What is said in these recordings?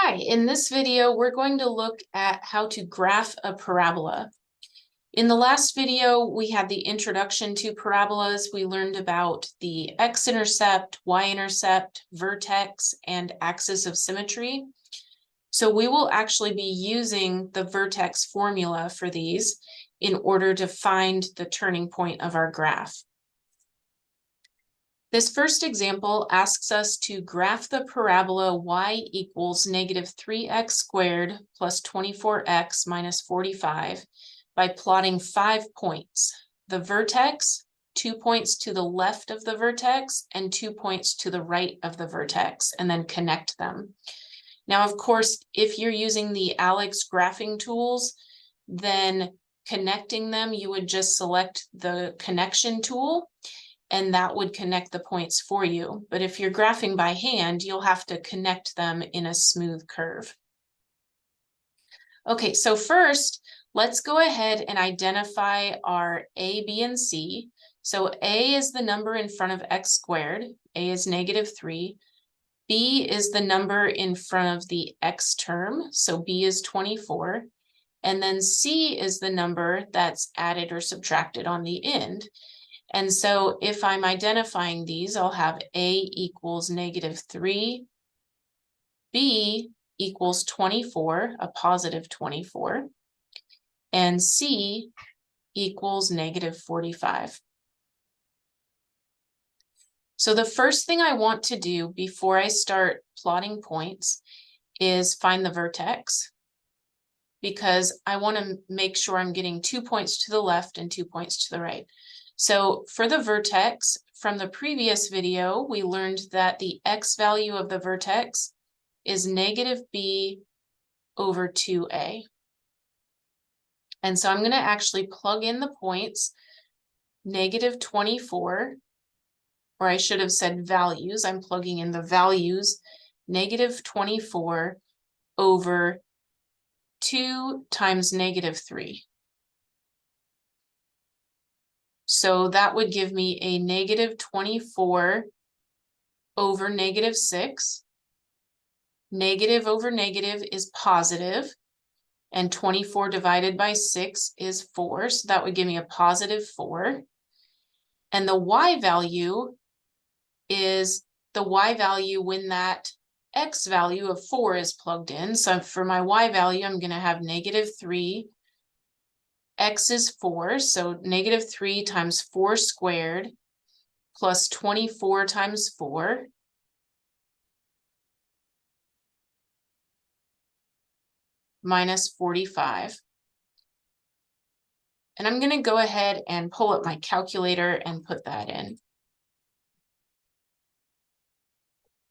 Hi, in this video, we're going to look at how to graph a parabola. In the last video, we had the introduction to parabolas. We learned about the x-intercept, y-intercept, vertex, and axis of symmetry. So we will actually be using the vertex formula for these in order to find the turning point of our graph. This first example asks us to graph the parabola y equals negative 3x squared plus 24x minus 45 by plotting 5 points. The vertex, 2 points to the left of the vertex, and 2 points to the right of the vertex, and then connect them. Now, of course, if you're using the Alex graphing tools, then connecting them, you would just select the connection tool, and that would connect the points for you. But if you're graphing by hand, you'll have to connect them in a smooth curve. Okay, so first, let's go ahead and identify our A, B, and C. So A is the number in front of x squared. A is negative 3. B is the number in front of the x term. So B is 24. And then C is the number that's added or subtracted on the end. And so if I'm identifying these, I'll have A equals negative 3, B equals 24, a positive 24, and C equals negative 45. So the first thing I want to do before I start plotting points is find the vertex, because I want to make sure I'm getting 2 points to the left and 2 points to the right. So for the vertex, from the previous video, we learned that the x value of the vertex is negative b over 2a. And so I'm going to actually plug in the points, negative 24, or I should have said values. I'm plugging in the values, negative 24 over 2 times negative 3. So that would give me a negative 24 over negative 6. Negative over negative is positive, and 24 divided by 6 is 4. So that would give me a positive 4. And the y value is the y value when that x value of 4 is plugged in. So for my y value, I'm going to have negative 3. X is 4, so negative 3 times 4 squared plus 24 times 4 minus 45. And I'm going to go ahead and pull up my calculator and put that in.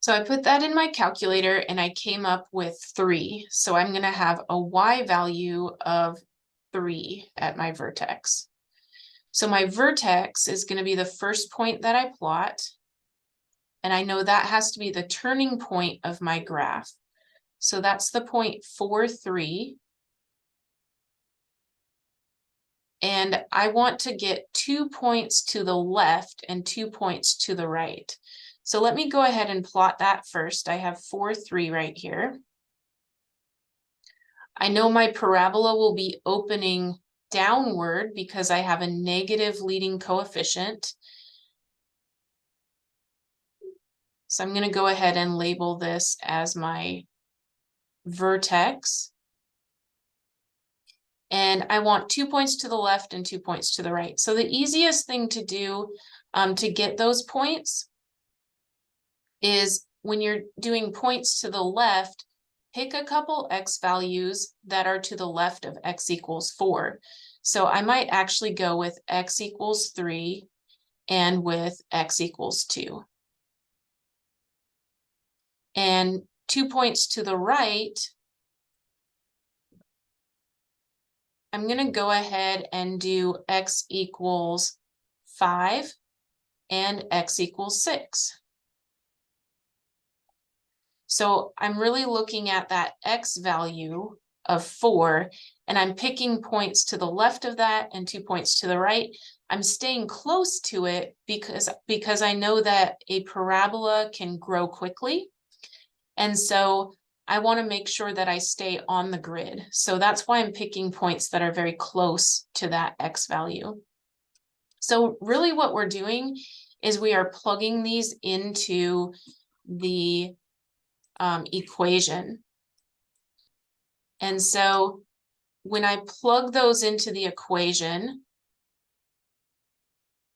So I put that in my calculator and I came up with 3. So I'm going to have a y value of 3 at my vertex. So my vertex is going to be the first point that I plot. And I know that has to be the turning point of my graph. So that's the point 4, 3. And I want to get 2 points to the left and 2 points to the right. So let me go ahead and plot that first. I have 4, 3 right here. I know my parabola will be opening downward because I have a negative leading coefficient. So I'm going to go ahead and label this as my vertex. And I want 2 points to the left and 2 points to the right. So the easiest thing to do to get those points is when you're doing points to the left, pick a couple x values that are to the left of x equals 4. So I might actually go with x equals 3 and with x equals 2. And 2 points to the right, I'm going to go ahead and do x equals 5 and x equals 6. So I'm really looking at that x value of 4, and I'm picking points to the left of that and 2 points to the right. I'm staying close to it because I know that a parabola can grow quickly. And so I want to make sure that I stay on the grid. So that's why I'm picking points that are very close to that X value. So really what we're doing is we are plugging these into the equation. And so when I plug those into the equation,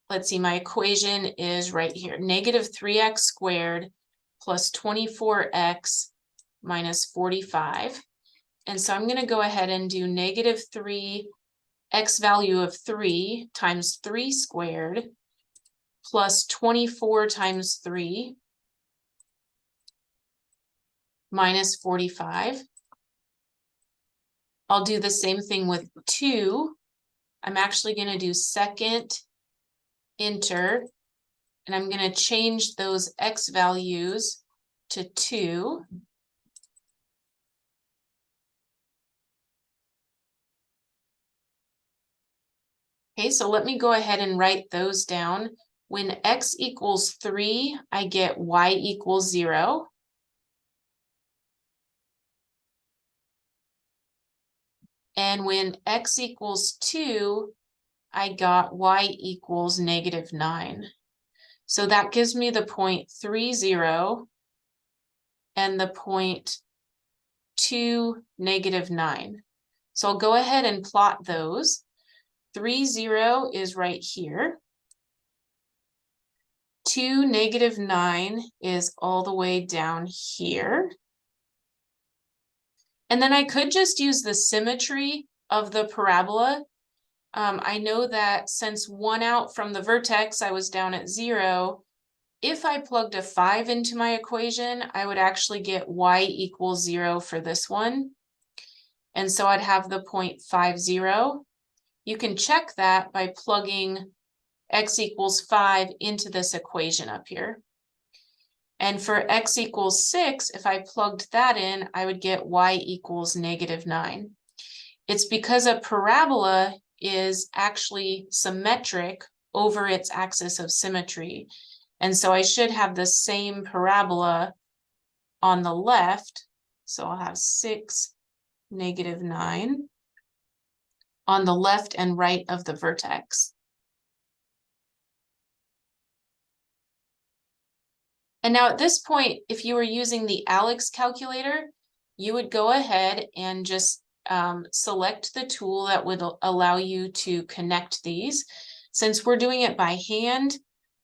let's see, my equation is right here, negative 3x squared plus 24x minus 45. And so I'm going to go ahead and do negative 3 x value of 3 times 3 squared plus 24 times 3 minus 45. I'll do the same thing with 2. I'm actually going to do second enter, and I'm going to change those x values to 2. Okay, so let me go ahead and write those down. When x equals 3, I get y equals 0. And when x equals 2, I got y equals negative 9. So that gives me the point 3, 0 and the point 2, negative 9. So I'll go ahead and plot those. 3, 0 is right here. 2, negative 9 is all the way down here. And then I could just use the symmetry of the parabola. I know that since 1 out from the vertex, I was down at 0. If I plugged a 5 into my equation, I would actually get y equals 0 for this one. And so I'd have the point 5, 0. You can check that by plugging x equals 5 into this equation up here. And for x equals 6, if I plugged that in, I would get y equals negative 9. It's because a parabola is actually symmetric over its axis of symmetry. And so I should have the same parabola on the left. So I'll have 6, negative 9 on the left and right of the vertex. And now at this point, if you were using the Alex calculator, you would go ahead and just select the tool that would allow you to connect these. Since we're doing it by hand,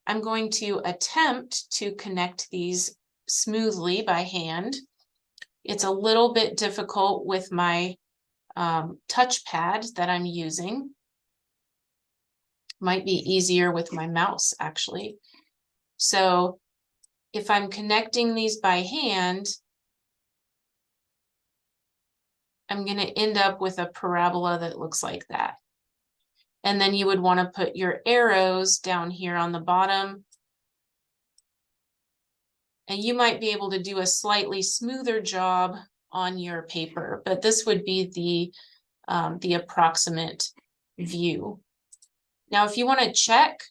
I'm going to attempt to connect these smoothly by hand. It's a little bit difficult with my touchpad that I'm using. Might be easier with my mouse, actually. So if I'm connecting these by hand, I'm going to end up with a parabola that looks like that. And then you would want to put your arrows down here on the bottom. And you might be able to do a slightly smoother job on your paper, but this would be the approximate view. Now, if you want to check,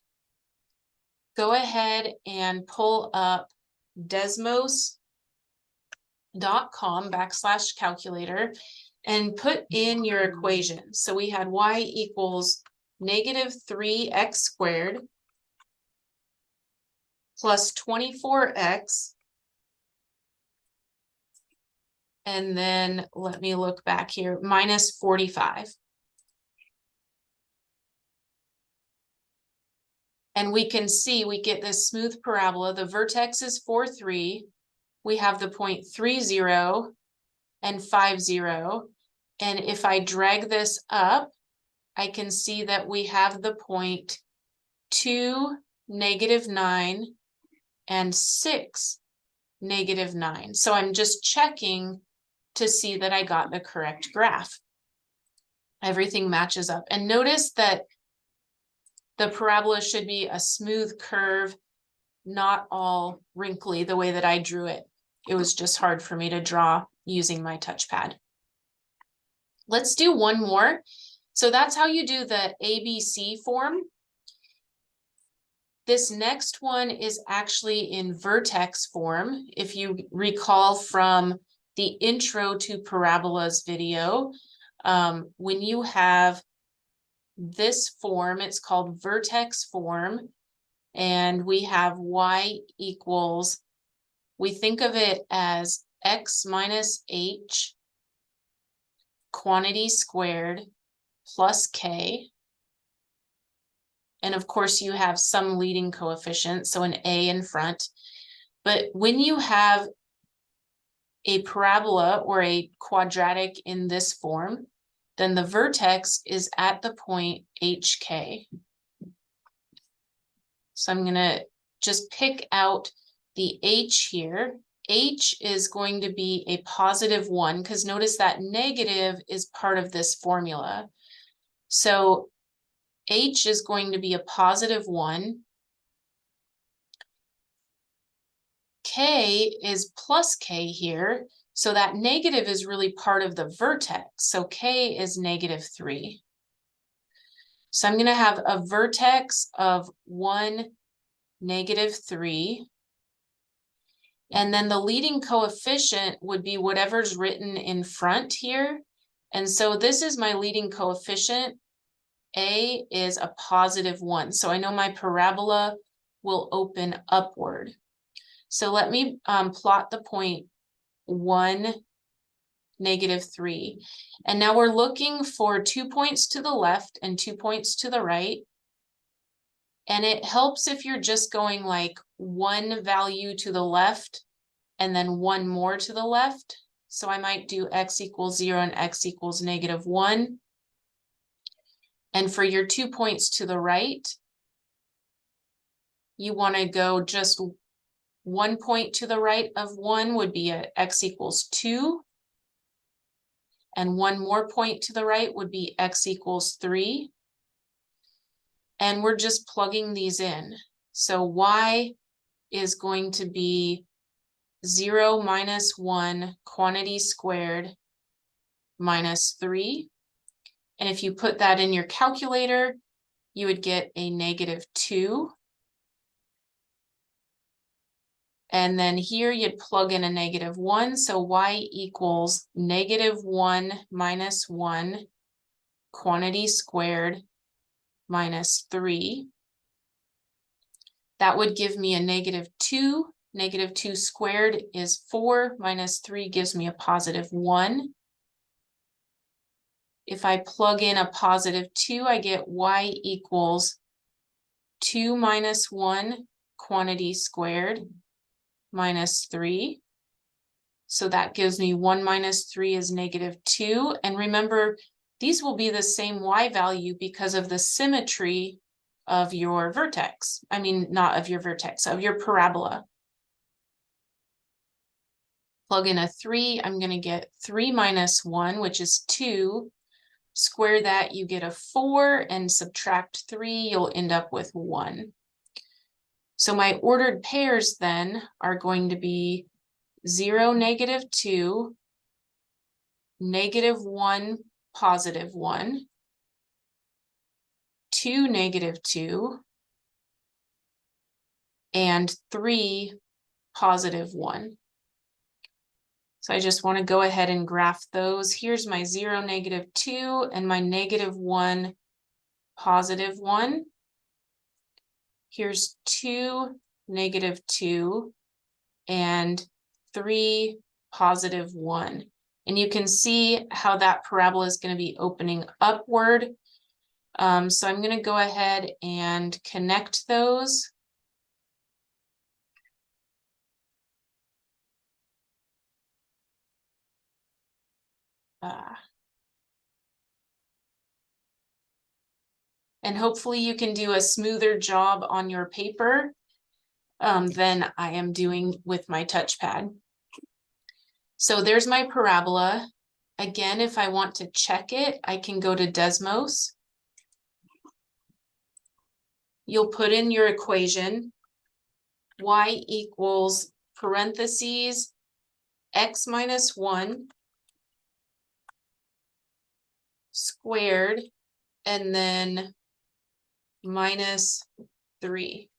go ahead and pull up desmos.com/calculator and put in your equation. So we had y equals negative 3x squared plus 24x. And then let me look back here, minus 45. And we can see we get this smooth parabola. The vertex is 4, 3. We have the point 3, 0 and 5, 0. And if I drag this up, I can see that we have the point 2, negative 9 and 6, negative 9. So I'm just checking to see that I got the correct graph. Everything matches up. And notice that the parabola should be a smooth curve, not all wrinkly the way that I drew it. It was just hard for me to draw using my touchpad. Let's do one more. So that's how you do the ABC form. This next one is actually in vertex form. If you recall from the intro to parabolas video. When you have this form, it's called vertex form, and we have y equals, we think of it as x minus h quantity squared plus k. And of course you have some leading coefficient, so an a in front. But when you have a parabola or a quadratic in this form, then the vertex is at the point HK. So I'm going to just pick out the H here. H is going to be a positive 1, because notice that negative is part of this formula. So H is going to be a positive 1. K is plus K here. So that negative is really part of the vertex. So K is -3. So I'm going to have a vertex of 1, -3. And then the leading coefficient would be whatever's written in front here. And so this is my leading coefficient. A is a positive 1. So I know my parabola will open upward. So let me plot the point 1, -3. And now we're looking for 2 points to the left and 2 points to the right. And it helps if you're just going like one value to the left and then one more to the left. So I might do x equals 0 and x equals -1. And for your 2 points to the right, you want to go just 1 point to the right of 1 would be a x equals 2. And one more point to the right would be x equals 3. And we're just plugging these in. So y is going to be 0 minus 1 quantity squared minus 3. And if you put that in your calculator, you would get a -2. And then here you'd plug in a -1. So y equals -1 minus 1 quantity squared minus 3. That would give me a -2. -2 squared is 4 minus 3 gives me a +1. If I plug in a +2, I get y equals 2 minus 1 quantity squared minus 3. So that gives me 1 minus 3 is -2. And remember, these will be the same y value because of the symmetry of your vertex. I mean, not of your vertex, of your parabola. Plug in a 3, I'm going to get 3 minus 1, which is 2. Square that, you get a 4, and subtract 3, you'll end up with 1. So my ordered pairs then are going to be 0, -2, -1, +1, 2, -2, and 3, +1. So I just want to go ahead and graph those. Here's my 0, -2, and my -1, +1. Here's 2, -2, and 3, +1. And you can see how that parabola is going to be opening upward. So I'm going to go ahead and connect those. And hopefully you can do a smoother job on your paper than I am doing with my touchpad. So there's my parabola. Again, if I want to check it, I can go to Desmos. You'll put in your equation, y equals parentheses x minus 1 squared, and then minus 3.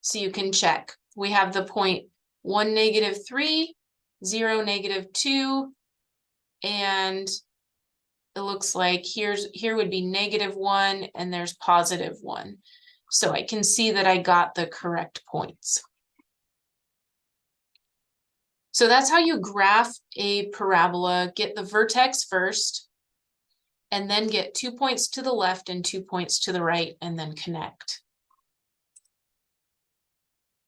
So you can check. We have the point 1, -3, 0, -2, and it looks like here would be -1 and there's +1. So I can see that I got the correct points. So that's how you graph a parabola. Get the vertex first, and then get 2 points to the left and 2 points to the right, and then connect.